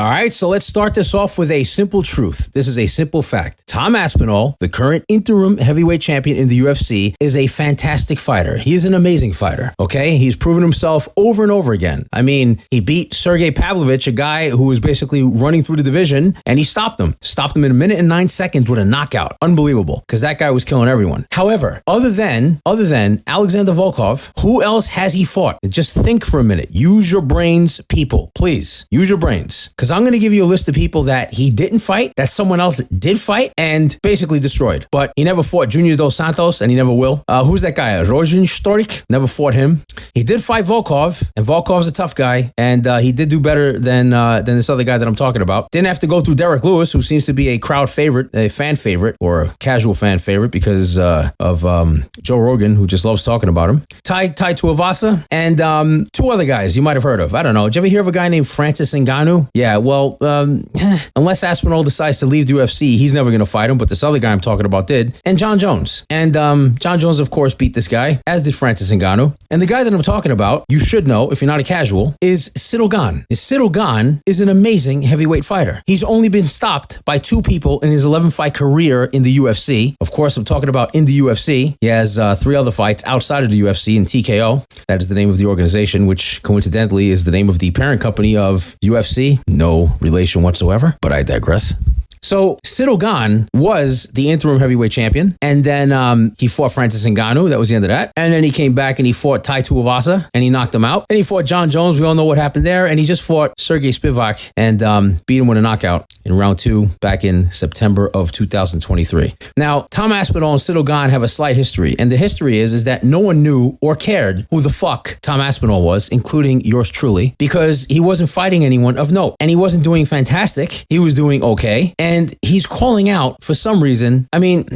All right, so let's start this off with a simple truth. This is a simple fact. Tom Aspinall, the current interim heavyweight champion in the UFC, is a fantastic fighter. He's an amazing fighter, okay? He's proven himself over and over again. I mean, he beat Sergey Pavlovich, a guy who was basically running through the division, and he stopped him. Stopped him in 1 minute and 9 seconds with a knockout. Unbelievable, because that guy was killing everyone. However, other than Alexander Volkov, who else has he fought? Just think for a minute. Use your brains, people. Please, use your brains. Because I'm going to give you a list of people that he didn't fight, that someone else did fight, and basically destroyed. But he never fought Junior Dos Santos, and he never will. Who's that guy? Rosenstoik? Never fought him. He did fight Volkov, and Volkov's a tough guy, and he did do better than this other guy that I'm talking about. Didn't have to go through Derek Lewis, who seems to be a crowd favorite, a fan favorite, or a casual fan favorite because of Joe Rogan, who just loves talking about him. Tai Tuivasa, and two other guys you might have heard of. I don't know. Did you ever hear of a guy named Francis Ngannou? Yeah, well, unless Aspinall decides to leave the UFC, he's never going to fight him, but this other guy I'm talking about did. And Jon Jones. And Jon Jones, of course, beat this guy, as did Francis Ngannou. And the guy that I'm talking about, you should know, if you're not a casual, is Ciryl Gan. Ciryl Gan is an amazing heavyweight fighter. He's only been stopped by 2 people in his 11-fight career in the UFC. Of course, I'm talking about in the UFC. He has 3 other fights outside of the UFC in TKO. That is the name of the organization, which coincidentally is the name of the parent company of UFC. No relation whatsoever, but I digress. So Ciryl Gan was the interim heavyweight champion, and then he fought Francis Ngannou. That was the end of that. And then he came back and he fought Tai Tuivasa, and he knocked him out. And he fought Jon Jones. We all know what happened there. And he just fought Sergey Spivak and beat him with a knockout in round 2 back in September of 2023. Now, Tom Aspinall and Ciryl Gan have a slight history, and the history is that no one knew or cared who the fuck Tom Aspinall was, including yours truly, because he wasn't fighting anyone of note, and he wasn't doing fantastic. He was doing okay. And he's calling out for some reason. I mean,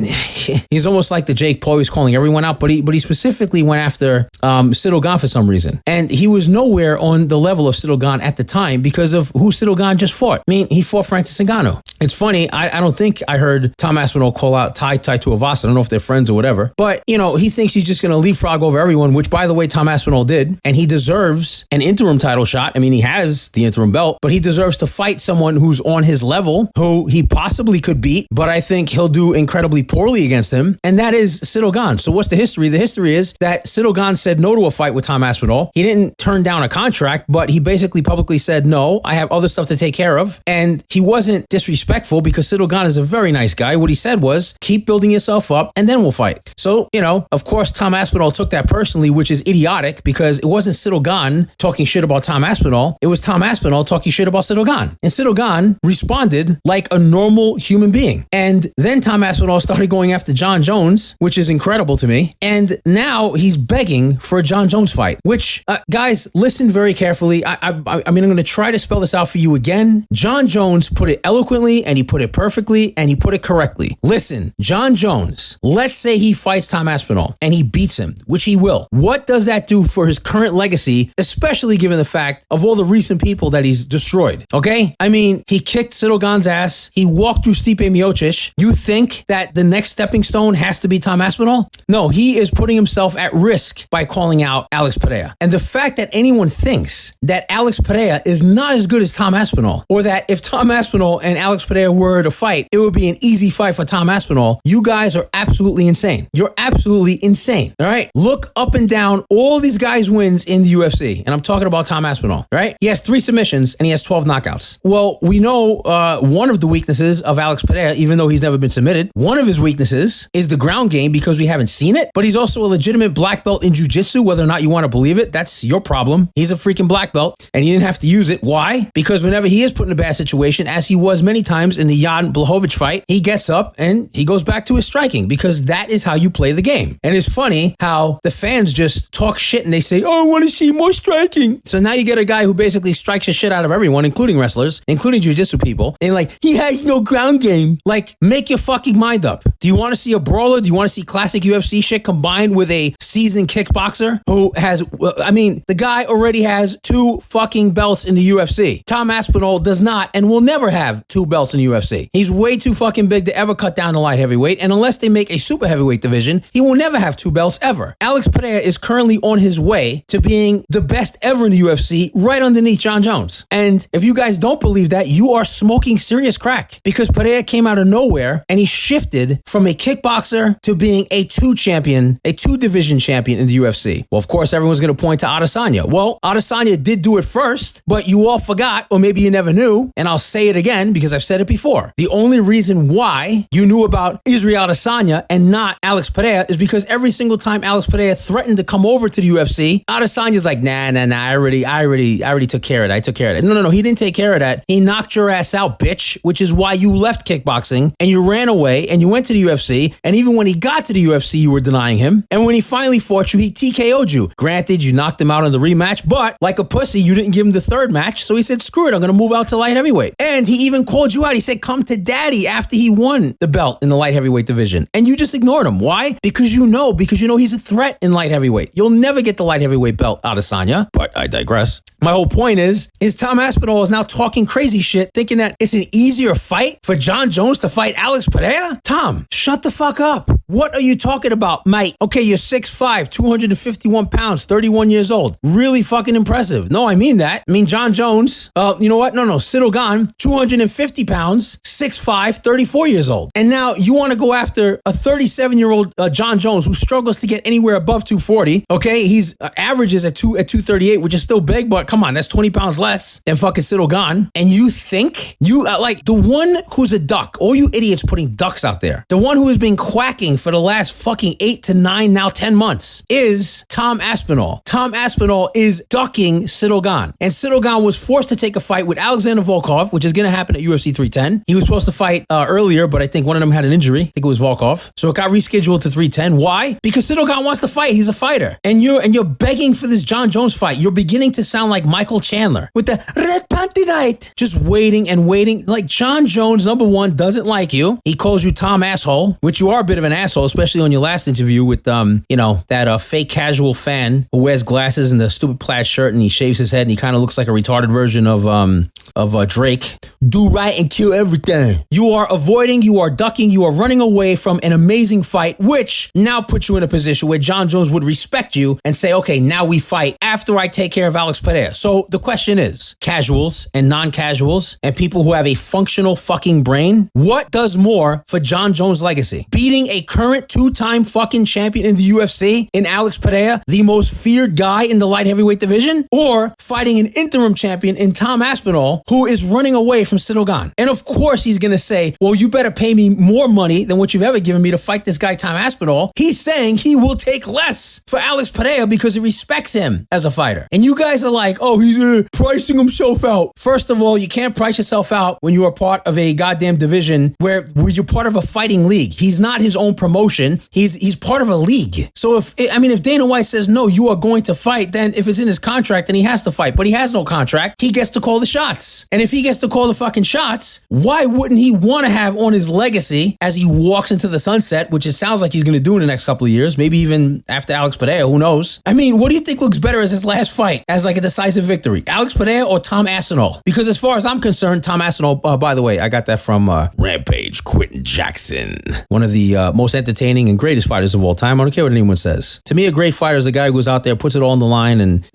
he's almost like the Jake Paul. He's calling everyone out, but he specifically went after Ciryl Gan for some reason. And he was nowhere on the level of Ciryl Gan at the time because of who Ciryl Gan just fought. I mean, he fought Francis Ngannou. It's funny, I don't think I heard Tom Aspinall call out Tai Tuivasa. I don't know if they're friends or whatever. But, you know, he thinks he's just going to leapfrog over everyone, which, by the way, Tom Aspinall did. And he deserves an interim title shot. I mean, he has the interim belt, but he deserves to fight someone who's on his level, who he possibly could beat, but I think he'll do incredibly poorly against him. And that is Ciryl Gan. So what's the history? The history is that Ciryl Gan said no to a fight with Tom Aspinall. He didn't turn down a contract, but he basically publicly said, no, I have other stuff to take care of. And he wasn't disrespectful because Ciryl Gan is a very nice guy. What he said was, keep building yourself up and then we'll fight. So, you know, of course, Tom Aspinall took that personally, which is idiotic because it wasn't Ciryl Gan talking shit about Tom Aspinall. It was Tom Aspinall talking shit about Ciryl Gan. And Ciryl Gan responded like a normal human being. And then Tom Aspinall started going after Jon Jones, which is incredible to me. And now he's begging for a Jon Jones fight, which, guys, listen very carefully. I mean, I'm going to try to spell this out for you again. Jon Jones put it eloquently, and he put it perfectly, and he put it correctly. Listen, Jon Jones, let's say he fights Tom Aspinall and he beats him, which he will. What does that do for his current legacy, especially given the fact of all the recent people that he's destroyed? Okay? I mean, he kicked Ciryl Gan's ass. He walked through Stipe Miocic. You think that the next stepping stone has to be Tom Aspinall? No, he is putting himself at risk by calling out Alex Pereira. And the fact that anyone thinks that Alex Pereira is not as good as Tom Aspinall, or that if Tom Aspinall and Alex Pereira were to fight, it would be an easy fight for Tom Aspinall, you guys are absolutely insane. You're absolutely insane. All right? Look up and down all these guys' wins in the UFC. And I'm talking about Tom Aspinall, right? He has 3 submissions and he has 12 knockouts. Well, we know one of the weaknesses of Alex Pereira, even though he's never been submitted, one of his weaknesses is the ground game because we haven't seen it, but he's also a legitimate black belt in jiu-jitsu, whether or not you want to believe it. That's your problem. He's a freaking black belt and he didn't have to use it. Why? Because whenever he is put in a bad situation, as he was many times in the Jan Blachowicz fight, he gets up and he goes back to his striking because that is how you play the game. And it's funny how the fans just talk shit and they say, oh, I want to see more striking. So now you get a guy who basically strikes the shit out of everyone, including wrestlers, including jiu-jitsu people, and like, he has no ground game. Like, make your fucking mind up. Do you want to see a brawler? Do you want to see classic UFC shit combined with a seasoned kickboxer who has, I mean, the guy already has 2 fucking belts in the UFC. Tom Aspinall does not and will never have 2 belts belts in the UFC. He's way too fucking big to ever cut down to light heavyweight, and unless they make a super heavyweight division, he will never have 2 belts ever. Alex Pereira is currently on his way to being the best ever in the UFC, right underneath Jon Jones. And if you guys don't believe that, you are smoking serious crack, because Pereira came out of nowhere and he shifted from a kickboxer to being a 2-division champion in the UFC. Well, of course, everyone's going to point to Adesanya. Well, Adesanya did do it first, but you all forgot, or maybe you never knew, and I'll say it again because I've said it before. The only reason why you knew about Israel Adesanya and not Alex Pereira is because every single time Alex Pereira threatened to come over to the UFC, Adesanya's like, nah, I already took care of that. I took care of that. No, he didn't take care of that. He knocked your ass out, bitch, which is why you left kickboxing and you ran away and you went to the UFC. And even when he got to the UFC, you were denying him. And when he finally fought you, he TKO'd you. Granted, you knocked him out in the rematch, but like a pussy, you didn't give him the third match. So he said, screw it, I'm going to move out to light heavyweight. And he even called you out. He said, come to daddy, after he won the belt in the light heavyweight division. And you just ignored him. Why? Because you know he's a threat in light heavyweight. You'll never get the light heavyweight belt out of Adesanya, but I digress. My whole point is Tom Aspinall is now talking crazy shit, thinking that it's an easier fight for Jon Jones to fight Alex Pereira? Tom, shut the fuck up. What are you talking about, mate? Okay, you're 6'5", 251 pounds, 31 years old. Really fucking impressive. No, I mean that. I mean, Jon Jones, you know what? No, Ciryl Gan, 250 pounds, 6'5", 34 years old. And now you want to go after a 37-year-old Jon Jones who struggles to get anywhere above 240. Okay, he's averages at 238, which is still big, but come on, that's 20 pounds less than fucking Ciryl Gan. And you think like the one who's a duck, all you idiots putting ducks out there, the one who has been quacking for the last fucking 8 to 9, now 10 months is Tom Aspinall. Tom Aspinall is ducking Ciryl Gan. And Ciryl Gan was forced to take a fight with Alexander Volkov, which is going to happen at UFC 310. He was supposed to fight earlier, but I think one of them had an injury. I think it was Volkov. So it got rescheduled to 310. Why? Because Ciryl Gan wants to fight. He's a fighter. And you're begging for this Jon Jones fight. You're beginning to sound like Michael Chandler with the red panty night. Just waiting and waiting. Like, Jon Jones, number one, doesn't like you. He calls you Tom Asshole, which you are a bit of an asshole, especially on your last interview with, that fake casual fan who wears glasses and the stupid plaid shirt, and he shaves his head and he kind of looks like a retarded version of Drake. Do right and kill everything. You are avoiding, you are ducking, you are running away from an amazing fight, which now puts you in a position where Jon Jones would respect you and say, okay, now we fight after I take care of Alex Pereira. So the question is, casuals and non-casuals and people who have a functional fucking brain, what does more for Jon Jones' legacy? Beating a current 2-time fucking champion in the UFC in Alex Pereira, the most feared guy in the light heavyweight division, or fighting an interim champion in Tom Aspinall, who is running away from Ciryl Gan? And of course he's going to say, well, you better pay me more money than what you've ever given me to fight this guy, Tom Aspinall. He's saying he will take less for Alex Pereira because he respects him as a fighter. And you guys are like, oh, he's pricing himself out. First of all, you can't price yourself out when you are part of a goddamn division where you're part of a fighting league. He's not his own promotion. He's part of a league. So if Dana White says, no, you are going to fight, then if it's in his contract, then he has to fight. But he has no contract. He gets to call the shots. And if he gets to call the fucking shots, why wouldn't he want to have on his legacy as he walks into the sunset, which it sounds like he's going to do in the next couple of years, maybe even after Alex Pereira, who knows? I mean, what do you think looks better as his last fight, as like a decisive victory? Alex Pereira or Tom Aspinall? Because as far as I'm concerned, Tom Aspinall, by the way, I got that from Rampage, Quentin Jackson, one of the most entertaining and greatest fighters of all time. I don't care what anyone says. To me, a great fighter is a guy who goes out there, puts it all on the line, and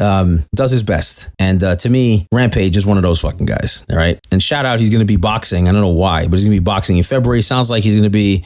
does his best. And to me, Rampage is one of those fucking guys. All right. And shout out, he's going to be boxing. I don't know why, but he's going to be boxing in February. Sounds like he's going to be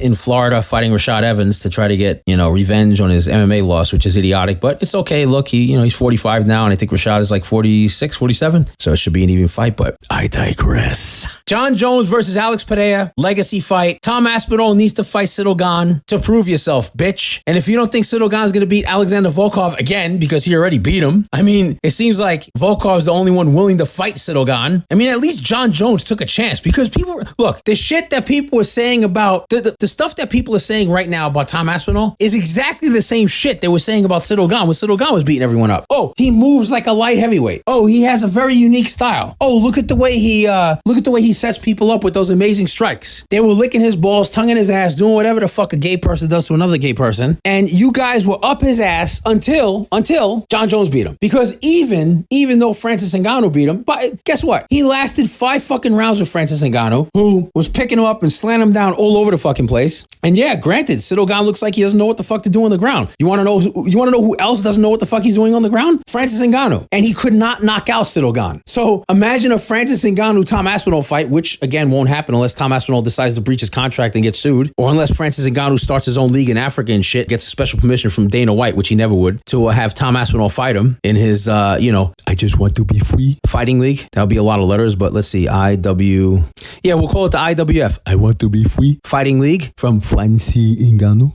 in Florida fighting Rashad Evans to try to get, revenge on his MMA loss, which is idiotic, but it's okay. Look, he's 45 now, and I think Rashad is like 46, 47. So it should be an even fight, but I digress. Jon Jones versus Alex Pereira, legacy fight. Tom Aspinall needs to fight Ciryl Gan to prove yourself, bitch. And if you don't think Ciryl Gan is going to beat Alexander Volkov again, because he already beat him, I mean, it seems like Volkov is the only one willing to fight Ciryl Gan. I mean, at least Jon Jones took a chance, because people, look, the shit that people are saying about, the stuff that people are saying right now about Tom Aspinall is exactly the same shit they were saying about Ciryl Gan when Ciryl Gan was beating everyone up. Oh, he moves like a light heavyweight. Oh, he has a very unique style. Oh, look at the way he sets people up with those amazing strikes. They were licking his balls, tonguing his ass, doing whatever the fuck a gay person does to another gay person. And you guys were up his ass until Jon Jones beat him. Because even though Francis Ngannou beat him, but guess what? He lasted 5 fucking rounds with Francis Ngannou, who was picking him up and slamming him down all over the fucking place. And yeah, granted, Ciryl Gan looks like he doesn't know what the fuck to do on the ground. You want to know who else doesn't know what the fuck he's doing on the ground? Francis Ngannou. And he could not knock out Ciryl Gan. So imagine a Francis Ngannou Tom Aspinall fight, which again won't happen unless Tom Aspinall decides to breach his contract and get sued, or unless Francis Ngannou starts his own league in Africa and shit, gets a special permission from Dana White, which he never would, to have Tom Aspinall fight him in his, I just want to be free fighting league. That would be a lot of letters, but let's see, yeah, we'll call it the IWF. I want to be free fighting league from Francis Ngannou.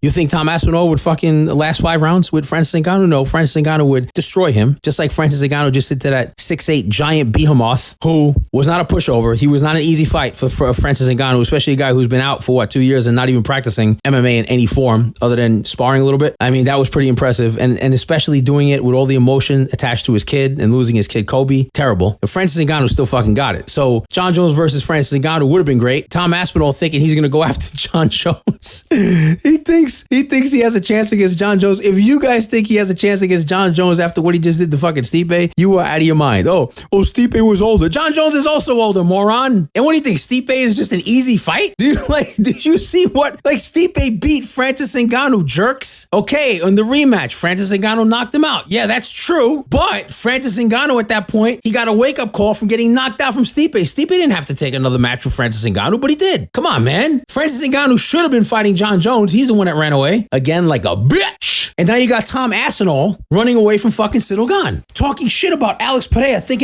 You think Tom Aspinall would fucking last 5 rounds with Francis Ngannou? No, Francis Ngannou would destroy him, just like Francis Ngannou just said to that 6'8" giant behemoth who was not a pushover. He was not an easy fight for Francis Ngannou, especially a guy who's been out for 2 years and not even practicing MMA in any form other than sparring a little bit. I mean, that was pretty impressive, and especially doing it with all the emotion attached to his kid and losing his kid Kobe. Terrible. But Francis Ngannou still fucking got it. So Jon Jones versus Francis Ngannou would have been great. Tom Aspinall thinking he's gonna go after Jon Jones. He thinks he has a chance against Jon Jones. If you guys think he has a chance against Jon Jones after what he just did to fucking Stipe, you are out of your mind. Oh, Stipe was older. Jon Jones is also older, moron. And what do you think? Stipe is just an easy fight? Did you see what? Stipe beat Francis Ngannou, jerks. Okay, on the rematch, Francis Ngannou knocked him out. Yeah, that's true. But Francis Ngannou at that point, he got a wake-up call from getting knocked out from Stipe. Stipe didn't have to take another match with Francis Ngannou, but he did. Come on, man. Francis Ngannou should have been fighting Jon Jones. He's the one that ran away. Again, like a bitch. And now you got Tom Aspinall running away from fucking Ciryl Gan, talking shit about Alex Pereira, saying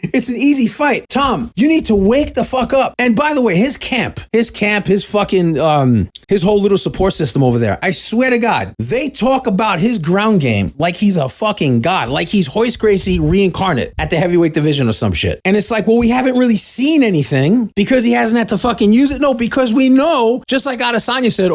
it's an easy fight. Tom, you need to wake the fuck up. And by the way, his fucking, his whole little support system over there, I swear to God, they talk about his ground game like he's a fucking god, like he's Royce Gracie reincarnate at the heavyweight division or some shit. And it's like, well, we haven't really seen anything because he hasn't had to fucking use it. No, because we know, just like Adesanya said,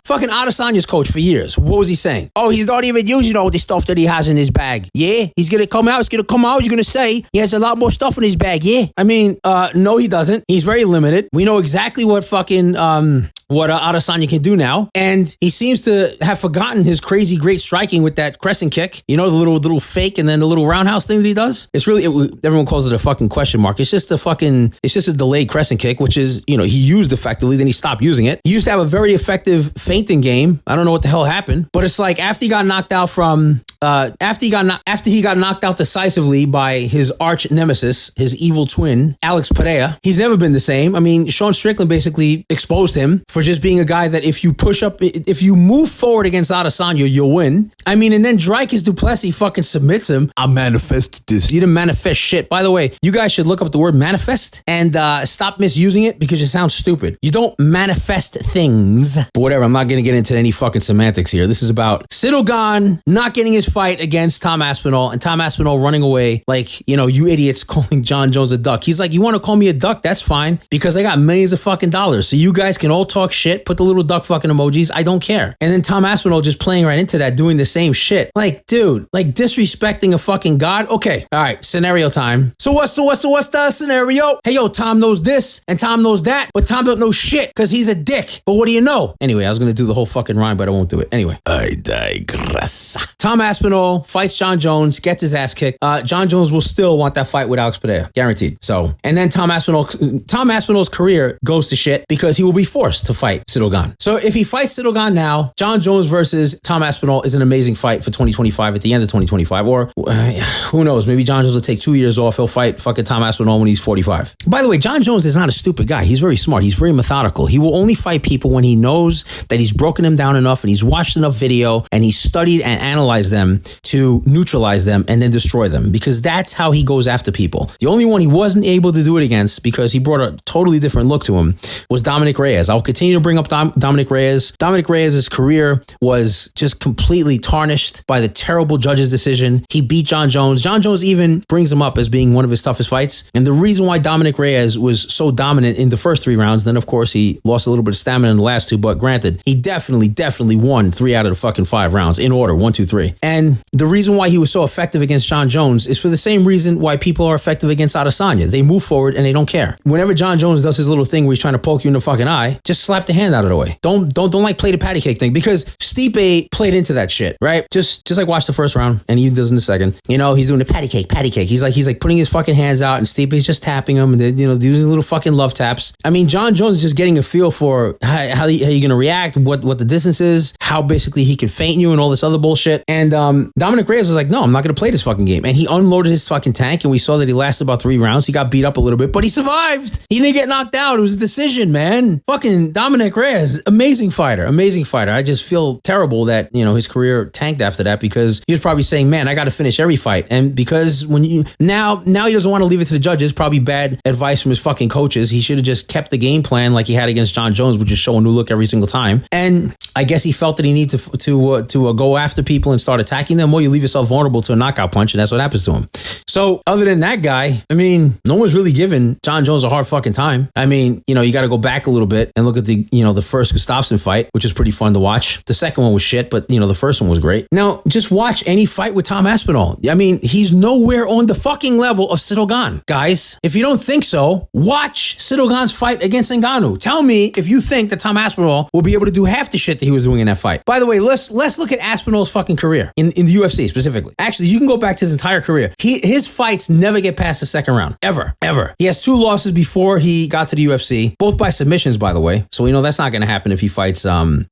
fucking Adesanya's coach for years. What was he saying? Oh, he's not even using all the stuff that he has in his bag. Yeah, he's gonna come out. He's gonna say he has a lot more stuff in his bag. Yeah. I mean, no, he doesn't. He's very limited. We know exactly what fucking, what Adesanya can do now. And he seems to have forgotten his crazy great striking with that crescent kick. You know, the little fake and then the little roundhouse thing that he does. It's really, everyone calls it a fucking question mark. It's just a delayed crescent kick, which is, he used effectively, then he stopped using it. He used to have a very effective feinting game. I don't know what the hell happened, but it's like after he got knocked out after he got knocked out decisively by his arch nemesis, his evil twin, Alex Pereira, he's never been the same. I mean, Sean Strickland basically exposed him for just being a guy that if you move forward against Adesanya, you'll win. I mean, and then Dricus du Plessis fucking submits him. I manifested this. You didn't manifest shit. By the way, you guys should look up the word manifest and stop misusing it because it sounds stupid. You don't manifest things. But whatever, I'm not going to get into any fucking semantics here. This is about Ciryl Gan not getting his fight against Tom Aspinall and Tom Aspinall running away like, you idiots calling Jon Jones a duck. He's like, you want to call me a duck? That's fine because I got millions of fucking dollars. So you guys can all talk shit, put the little duck fucking emojis. I don't care. And then Tom Aspinall just playing right into that, doing the same shit. Like, dude, like disrespecting a fucking god. Okay. All right. Scenario time. So what's the scenario? Hey, yo, Tom knows this and Tom knows that, but Tom don't know shit because he's a dick. But what do you know? Anyway, I was going to do the whole fucking rhyme, but I won't do it. Anyway. I digress. Tom Aspinall fights Jon Jones, gets his ass kicked. Jon Jones will still want that fight with Alex Pereira. Guaranteed. So, and then Tom Aspinall's career goes to shit because he will be forced to fight Ciryl Gan. So if he fights Ciryl Gan now, Jon Jones versus Tom Aspinall is an amazing fight for 2025 at the end of 2025. Or who knows? Maybe Jon Jones will take 2 years off. He'll fight fucking Tom Aspinall when he's 45. By the way, Jon Jones is not a stupid guy. He's very smart. He's very methodical. He will only fight people when he knows that he's broken them down enough and he's watched enough video and he's studied and analyzed them to neutralize them and then destroy them, because that's how he goes after people. The only one he wasn't able to do it against because he brought a totally different look to him was Dominic Reyes. I'll continue to bring up Dominic Reyes. Dominic Reyes' career was just completely tarnished by the terrible judge's decision. He beat Jon Jones. Jon Jones even brings him up as being one of his toughest fights. And the reason why Dominic Reyes was so dominant in the first 3 rounds, then of course he lost a little bit of stamina in the last 2, but granted, he definitely won 3 out of the fucking 5 rounds in order, 1, 2, 3. And the reason why he was so effective against Jon Jones is for the same reason why people are effective against Adesanya. They move forward and they don't care. Whenever Jon Jones does his little thing where he's trying to poke you in the fucking eye, just slap the hand out of the way. Don't like play the patty cake thing, because Stipe played into that shit, right? Just like watch the first round, and he does in the second. You know, he's doing the patty cake. He's like putting his fucking hands out, and Stipe's just tapping him, and you know, using little fucking love taps. I mean, Jon Jones is just getting a feel for how you're gonna react, what the distance is, how basically he could feint you, and all this other bullshit. And Dominic Reyes was like, no, I'm not gonna play this fucking game, and he unloaded his fucking tank, and we saw that he lasted about 3 rounds. He got beat up a little bit, but he survived. He didn't get knocked out. It was a decision, man. Fucking Dominic Reyes, amazing fighter. I just feel terrible that, you know, his career tanked after that, because he was probably saying, man, I got to finish every fight. And because when you now he doesn't want to leave it to the judges, probably bad advice from his fucking coaches. He should have just kept the game plan like he had against Jon Jones, which is show a new look every single time. And I guess he felt that he needed to go after people and start attacking them. Well, you leave yourself vulnerable to a knockout punch, and that's what happens to him. So other than that guy, I mean, no one's really given Jon Jones a hard fucking time. I mean, you know, you got to go back a little bit and look at the first Gustafsson fight, which is pretty fun to watch. The second one was shit, but you know, the first one was great. Now, just watch any fight with Tom Aspinall. I mean, he's nowhere on the fucking level of Ciryl Gan. Guys, if you don't think so, watch Ciryl Gan's fight against Ngannou. Tell me if you think that Tom Aspinall will be able to do half the shit that he was doing in that fight. By the way, let's look at Aspinall's fucking career in the UFC specifically. Actually, you can go back to his entire career. His fights never get past the second round. Ever. He has 2 losses before he got to the UFC, both by submissions, by the way. So we know that's not going to happen if he fights Ciryl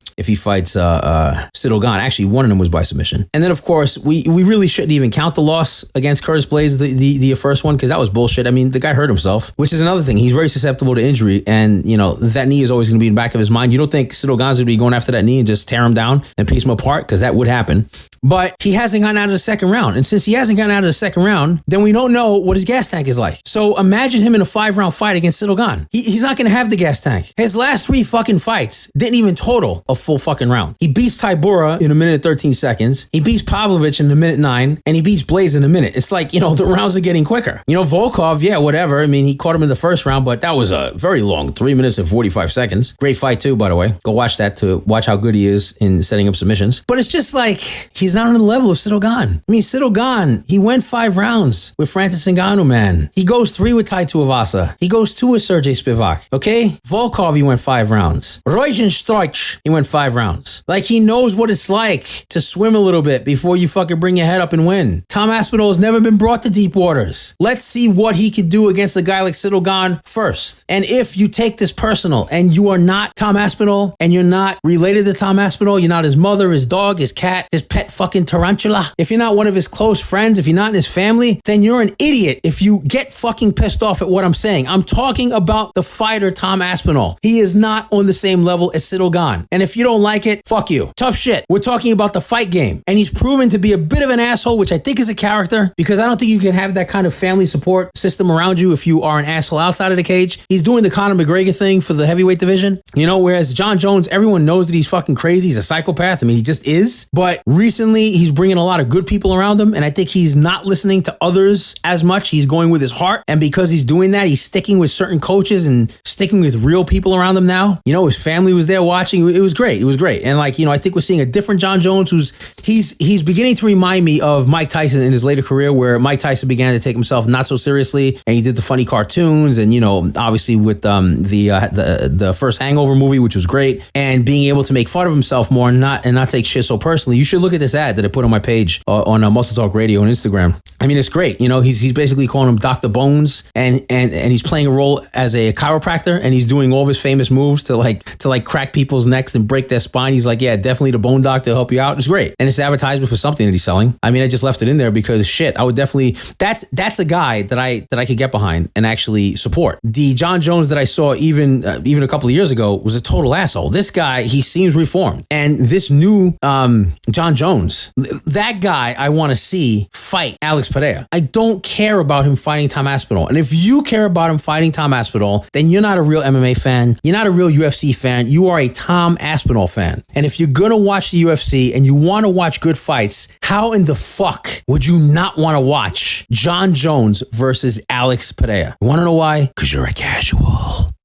Gan. Actually, one of them was by submission. And then, of course, we really shouldn't even count the loss against Curtis Blaydes, the first one, because that was bullshit. I mean, the guy hurt himself, which is another thing. He's very susceptible to injury, and, you know, that knee is always going to be in the back of his mind. You don't think Ciryl Gan's going to be going after that knee and just tear him down and piece him apart, because that would happen. But he hasn't gotten out of the second round. And since he hasn't gotten out of the second round, then we don't know what his gas tank is like. So imagine him in a 5-round fight against Ciryl Gan. He's not going to have the gas tank. His last 3 fucking fights didn't even total a full fucking round. He beats Tybura in 1 minute 13 seconds. He beats Pavlovich in 1 minute 9, and he beats Blaydes in 1 minute. It's like, you know, the rounds are getting quicker. You know, Volkov, yeah, whatever. I mean, he caught him in the first round, but that was a very long 3 minutes and 45 seconds. Great fight too, by the way. Go watch that to watch how good he is in setting up submissions. But it's just like, he's not on the level of Ciryl Gan. I mean, Ciryl Gan, he went 5 rounds with Francis Ngannou, man. He goes 3 with Tai Tuivasa. He goes 2 with Sergey Spivak. Okay? Volkov, he went 5 rounds. Rozenstruik, he went 5 rounds. Like, he knows what it's like to swim a little bit before you fucking bring your head up and win. Tom Aspinall has never been brought to deep waters. Let's see what he can do against a guy like Ciryl Gan first. And if you take this personal and you are not Tom Aspinall and you're not related to Tom Aspinall, you're not his mother, his dog, his cat, his pet fucking tarantula, if you're not one of his close friends, if you're not in his family, then you're an idiot if you get fucking pissed off at what I'm saying. I'm talking about the fighter Tom Aspinall. He is not on the same level as Ciryl Gan. And if you don't like it, fuck you. Tough shit. We're talking about the fight game. And he's proven to be a bit of an asshole, which I think is a character, because I don't think you can have that kind of family support system around you if you are an asshole outside of the cage. He's doing the Conor McGregor thing for the heavyweight division, you know, whereas Jon Jones, everyone knows that he's fucking crazy. He's a psychopath. I mean, he just is. But recently, he's bringing a lot of good people around him, and I think he's not listening to others as much. He's going with his heart, and because he's doing that, he's sticking with certain coaches and sticking with real people around him now. You know, his family was there watching. It was great. It was great. And like, you know, I think we're seeing a different Jon Jones he's beginning to remind me of Mike Tyson in his later career, where Mike Tyson began to take himself not so seriously, and he did the funny cartoons, and, you know, obviously with the first Hangover movie, which was great, and being able to make fun of himself more and not take shit so personally. You should look at this ad that I put on my page on Muscle Talk Radio on Instagram. I mean, it's great. You know, he's basically calling him Dr. Bones, and he's playing a role as a chiropractor, and he's doing all of his famous moves to crack people's necks and break their spine. He's like, yeah, definitely the bone doctor to help you out. It's great. And it's an advertisement for something that he's selling. I mean, I just left it in there because shit, I would definitely, that's a guy that I could get behind and actually support. The Jon Jones that I saw even a couple of years ago was a total asshole. This guy, he seems reformed. And this new Jon Jones, that guy I want to see fight Alex Pereira. I don't care about him fighting Tom Aspinall. And if you care about him fighting Tom Aspinall, then you're not a real MMA fan. You're not a real UFC fan. You are a Tom Aspinall fan. And if you're going to watch the UFC and you want to watch good fights, how in the fuck would you not want to watch Jon Jones versus Alex Pereira? You want to know why? Because you're a casual.